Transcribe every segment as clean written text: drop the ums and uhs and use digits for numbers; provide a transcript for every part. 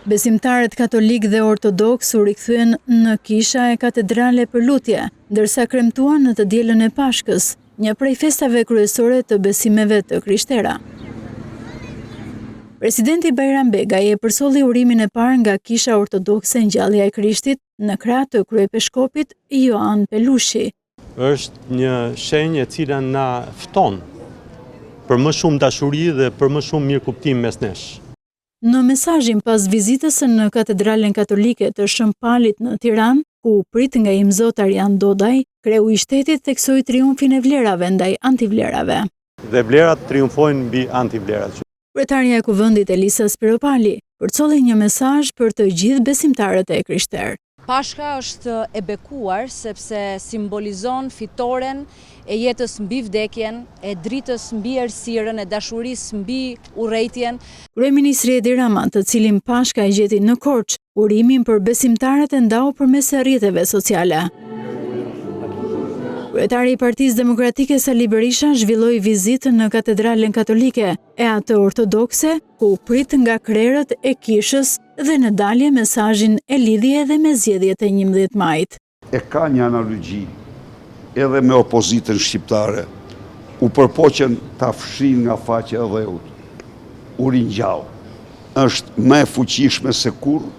Besimtarët katolik dhe ortodoks u rikthyen në kisha e katedrale për lutje, ndërsa kremtuan në të dielën e Pashkës, një prej festave kryesore të besimeve të krishterë. Presidenti Bajram Begaj e përsolli urimin e parë nga kisha ortodokse Ngjallja e Krishtit në krah të kryepeshkopit Ioan Pelushi. Është një shenjë e cila na fton për më shumë dashuri dhe për më shumë mirëkuptim mes nesh. Në mesazhin pas vizitës në Katedralen Katolike të Shën Palit në Tiranë, ku prit nga imzot Arjan Dodaj, kreu i shtetit theksoi triumfin e vlerave ndaj antivlerave. Dhe vlerat triumfojnë mbi antivlerat. Kryetarja e Kuvendit Elisa Spiropali përcolli një mesazh për të gjithë besimtarët e krishterë. Pashka është e bekuar sepse simbolizon fitoren e jetës mbi vdekjen, e dritës mbi errësirën, e dashurisë mbi urrëtitjen. Kryeministri Edi Rama, të cilin Pashka e gjeti në Korçë, urimin për besimtarët e ndau përmes rrjeteve sociale. Kryetari i Partisë Demokratike Sali Berisha zhvilloi vizitën në Katedralen Katolike e atë ortodokse, ku prit nga krerët e kishës dhe në dalje mesazhin e lidhje dhe me zgjedhjet e 11 majit. E ka një analogji edhe me opozitën shqiptare. U përpoqen ta fshin nga faqja e dheut. U ringjall. Është më e fuqishme se kurrë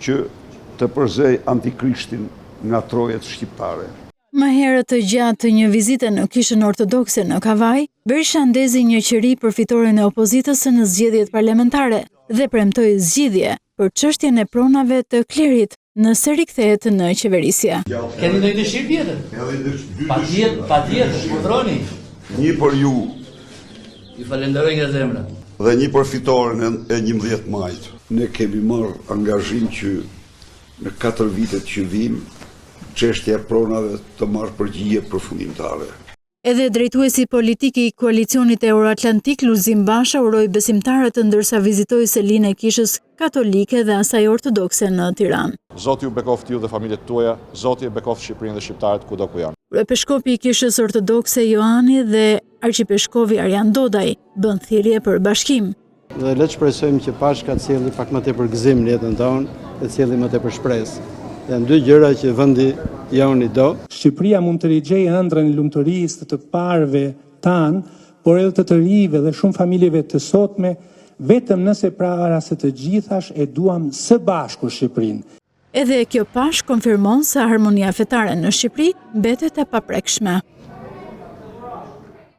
që të përzej antikrishtin nga trojet shqiptare. Më herët të gjatë një vizite në kishën ortodokse në Kavaj, Berisha ndezi një qiri për fitoren e opozitës në zgjedhjet parlamentare dhe premtoi zgjidhje për çështjen e pronave të klerit nëse rikthehet në qeverisje. Keni ndonjë dëshirë tjetër? Patjetër, urdhroni. Një për ju. Ju falenderoj nga zemra. Dhe një për fitoren e 11 majit. Ne kemi marrë angazhim që në 4 vitet që vijnë çështja e pronave të marrë përgjigje përfundimtare. Edhe drejtuesi politik i koalicionit Euroatlantik Lulzim Basha uroi besimtarët ndërsa vizitoi selinë e kishës katolike dhe asaj ortodokse në Tiranë. Zoti ju bekoft ju dhe familjet tuaja, Zoti e bekoft Shqipërinë dhe shqiptarët kudo ku janë. Kryepeshkopi i kishës ortodokse Ioani dhe arqipeshkovi Arjan Dodaj bën thirrje për bashkim. Dhe le të shpresojmë që Pashka të sjellë pak më tepër gëzim në jetën tonë, të sjellë më tepër shpresë. Janë dy gjëra që vendi joni do. Shqipëria mund të rigjejë ëndrrën e lumturisë të parëve tanë, por edhe të rive dhe shumë familjeve të sotme, vetëm nëse para se të gjithash e duam së bashku Shqipërinë. Edhe kjo Pashkë konfirmon se harmonia fetare në Shqipëri mbetet e paprekshme.